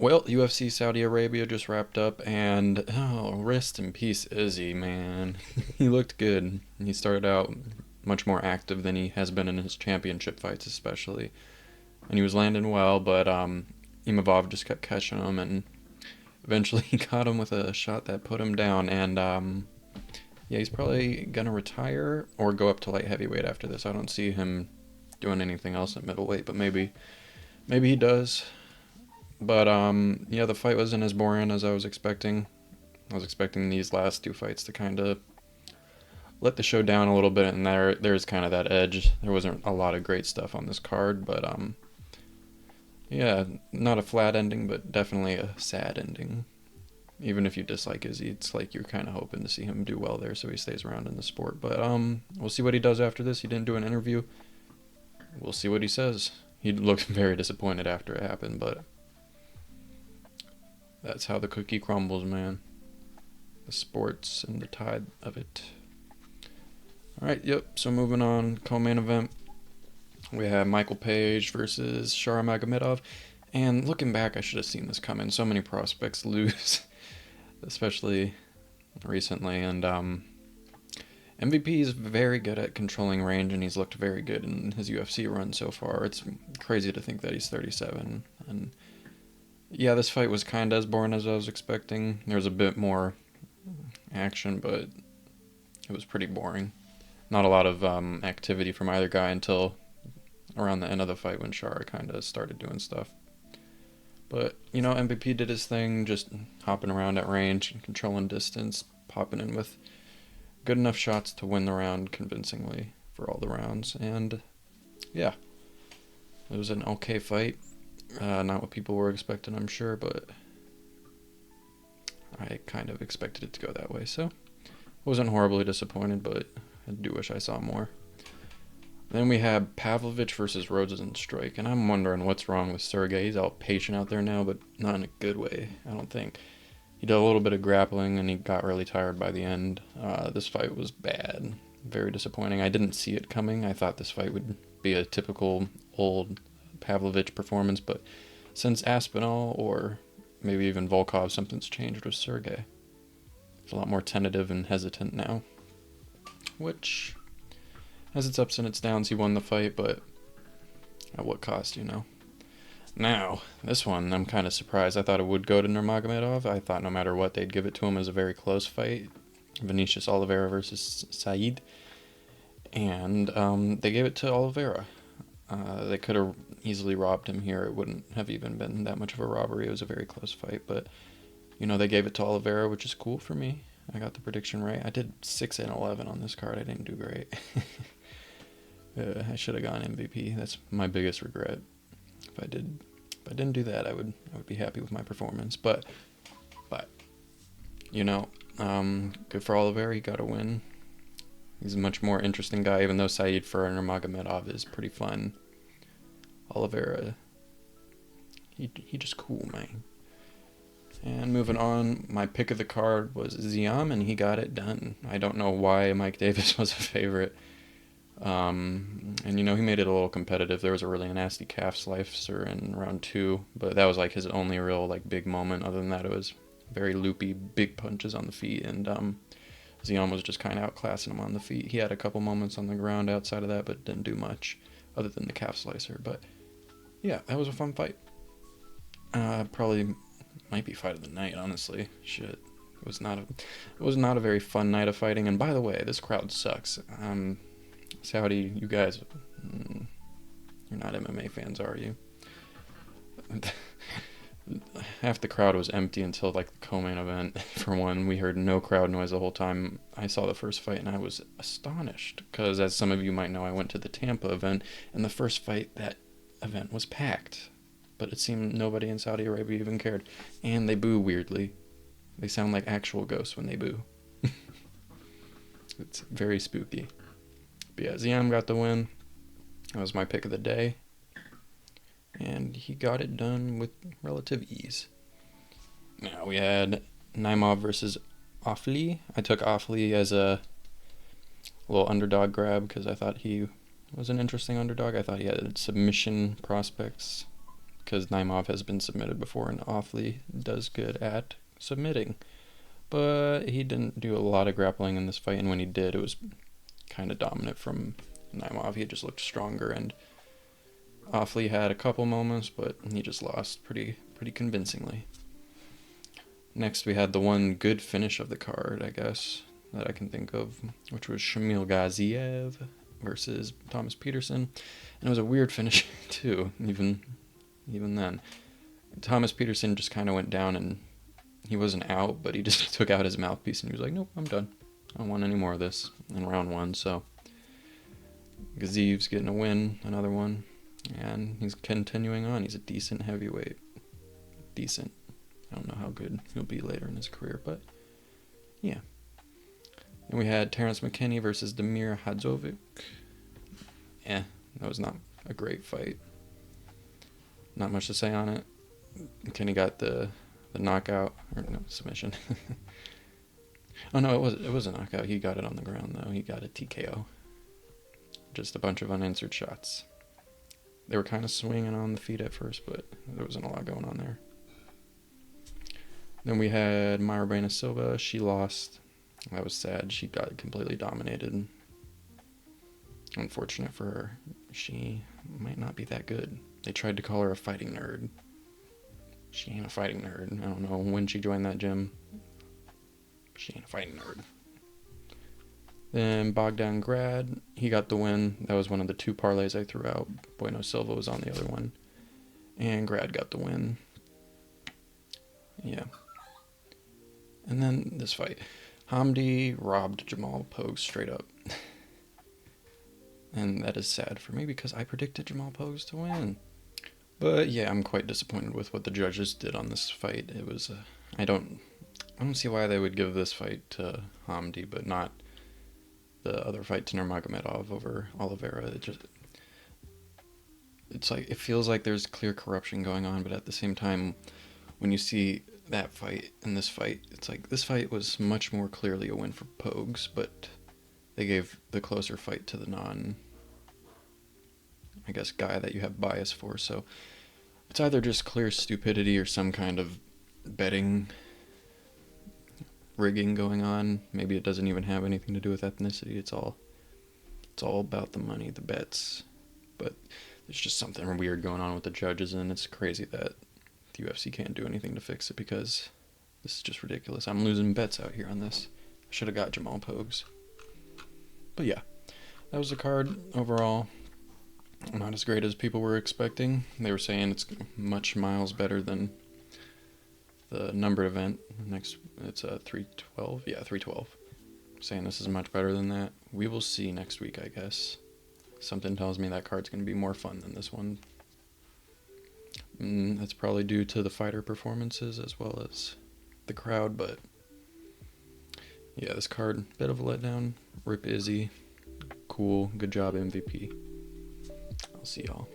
Well, UFC Saudi Arabia just wrapped up, and oh, rest in peace, Izzy, man. He looked good. He started out much more active than he has been in his championship fights, especially. And he was landing well, but Imavov just kept catching him, and eventually he caught him with a shot that put him down. And yeah, he's probably gonna retire or go up to light heavyweight after this. I don't see him doing anything else at middleweight, but maybe he does. But yeah, the fight wasn't as boring as I was expecting. I was expecting these last two fights to kind of let the show down a little bit, and there's kind of that edge. There wasn't a lot of great stuff on this card, but yeah, not a flat ending, but definitely a sad ending. Even if you dislike Izzy, it's like you're kind of hoping to see him do well there, so he stays around in the sport. But we'll see what he does after this. He didn't do an interview. We'll see what he says. He looked very disappointed after it happened, but that's how the cookie crumbles, man. The sports and the tide of it. Alright, yep, so moving on, co-main event. We have Michael Page versus Shara Magomedov. And looking back, I should have seen this coming. So many prospects lose, especially recently. And MVP is very good at controlling range, and he's looked very good in his UFC run so far. It's crazy to think that he's 37. And yeah, this fight was kind of as boring as I was expecting. There was a bit more action, but it was pretty boring. Not a lot of activity from either guy until around the end of the fight when Shara kind of started doing stuff. But, you know, MVP did his thing, just hopping around at range, controlling distance, popping in with good enough shots to win the round convincingly for all the rounds. And, yeah, it was an okay fight. Not what people were expecting, I'm sure, but I kind of expected it to go that way. So, wasn't horribly disappointed, but I do wish I saw more. Then we have Pavlovich versus Rosenstrike, and I'm wondering what's wrong with Sergey. He's all patient out there now, but not in a good way, I don't think. He did a little bit of grappling, and he got really tired by the end. This fight was bad, very disappointing. I didn't see it coming. I thought this fight would be a typical old Pavlovich performance, but since Aspinall, or maybe even Volkov, something's changed with Sergey. He's a lot more tentative and hesitant now, which has its ups and its downs. He won the fight, but at what cost, you know? Now, this one, I'm kind of surprised. I thought it would go to Nurmagomedov. I thought no matter what, they'd give it to him as a very close fight. Vinicius Oliveira versus Said. And they gave it to Oliveira. They could have easily robbed him here. It wouldn't have even been that much of a robbery. It was a very close fight, but, you know, they gave it to Oliveira, which is cool for me. I got the prediction right. I did 6-11 on this card. I didn't do great. I should have gone MVP. That's my biggest regret. If I didn't do that, I would be happy with my performance. But you know, good for Oliveira. He got a win. He's a much more interesting guy, even though Said for Nurmagomedov is pretty fun. Oliveira, he just cool, man. And moving on, my pick of the card was Ziam, and he got it done. I don't know why Mike Davis was a favorite. And, you know, he made it a little competitive. There was a really nasty calf slicer in round 2, but that was, like, his only real, like, big moment. Other than that, it was very loopy, big punches on the feet, and Ziam was just kind of outclassing him on the feet. He had a couple moments on the ground outside of that, but didn't do much other than the calf slicer. But, yeah, that was a fun fight. Probably might be fight of the night, honestly. Shit. It was not a very fun night of fighting, and by the way, this crowd sucks. Saudi, you guys, you're not MMA fans, are you? Half the crowd was empty until, like, the co-main event. For one, we heard no crowd noise the whole time I saw the first fight, and I was astonished, because as some of you might know, I went to the Tampa event, and the first fight, that event was packed. But it seemed nobody in Saudi Arabia even cared. And they boo weirdly. They sound like actual ghosts when they boo. It's very spooky. But yeah, Ziam got the win. That was my pick of the day. And he got it done with relative ease. Now we had Naimov versus Offley. I took Offley as a little underdog grab because I thought he was an interesting underdog. I thought he had submission prospects. because Naimov has been submitted before and awfully does good at submitting. But he didn't do a lot of grappling in this fight, and when he did, it was kind of dominant from Naimov. He just looked stronger, and Offley had a couple moments, but he just lost pretty convincingly. Next, we had the one good finish of the card, I guess, that I can think of, which was Shamil Gaziev versus Thomas Peterson. And it was a weird finish, too, even then. Thomas Peterson just kind of went down, and he wasn't out, but he just took out his mouthpiece, and he was like, nope, I'm done. I don't want any more of this in round one. So Gaziev's getting a win, another one, and he's continuing on. He's a decent heavyweight. Decent. I don't know how good he'll be later in his career, but yeah. And we had Terrence McKinney versus Damir Hadzovic. That was not a great fight. Not much to say on it. McKinney got the knockout, or no, submission. Oh no, it was a knockout. He got it on the ground though. He got a TKO. Just a bunch of unanswered shots. They were kind of swinging on the feet at first, but there wasn't a lot going on there. Then we had Mayra Bueno Silva. She lost. That was sad. She got completely dominated. Unfortunate for her. She might not be that good. They tried to call her a fighting nerd. She ain't a fighting nerd. I don't know when she joined that gym. She ain't a fighting nerd. Then Bogdan Grad, he got the win. That was one of the two parlays I threw out. Bueno Silva was on the other one. And Grad got the win. Yeah. And then this fight. Hamdi robbed Jamal Pogue straight up. And that is sad for me because I predicted Jamal Pogue to win. But yeah, I'm quite disappointed with what the judges did on this fight. It was I don't see why they would give this fight to Hamdi, but not the other fight to Nurmagomedov over Oliveira. It's like, it feels like there's clear corruption going on, but at the same time, when you see that fight and this fight, it's like this fight was much more clearly a win for Pogues, but they gave the closer fight to the guy that you have bias for. So it's either just clear stupidity or some kind of betting rigging going on. Maybe it doesn't even have anything to do with ethnicity. It's all about the money, the bets. But there's just something weird going on with the judges, and it's crazy that the UFC can't do anything to fix it because this is just ridiculous. I'm losing bets out here on this. I should have got Jamal Pogues. But yeah, that was the card overall. Not as great as people were expecting. They were saying it's much miles better than the numbered event. Next, it's 312. Yeah, 312. Saying this is much better than that. We will see next week, I guess. Something tells me that card's going to be more fun than this one. That's probably due to the fighter performances as well as the crowd, but yeah, this card, bit of a letdown. Rip Izzy. Cool. Good job, MVP. I'll see y'all.